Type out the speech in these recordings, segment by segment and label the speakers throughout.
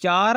Speaker 1: 4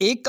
Speaker 1: 1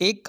Speaker 1: 1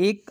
Speaker 1: 1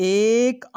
Speaker 1: 1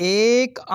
Speaker 1: 1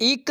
Speaker 1: 1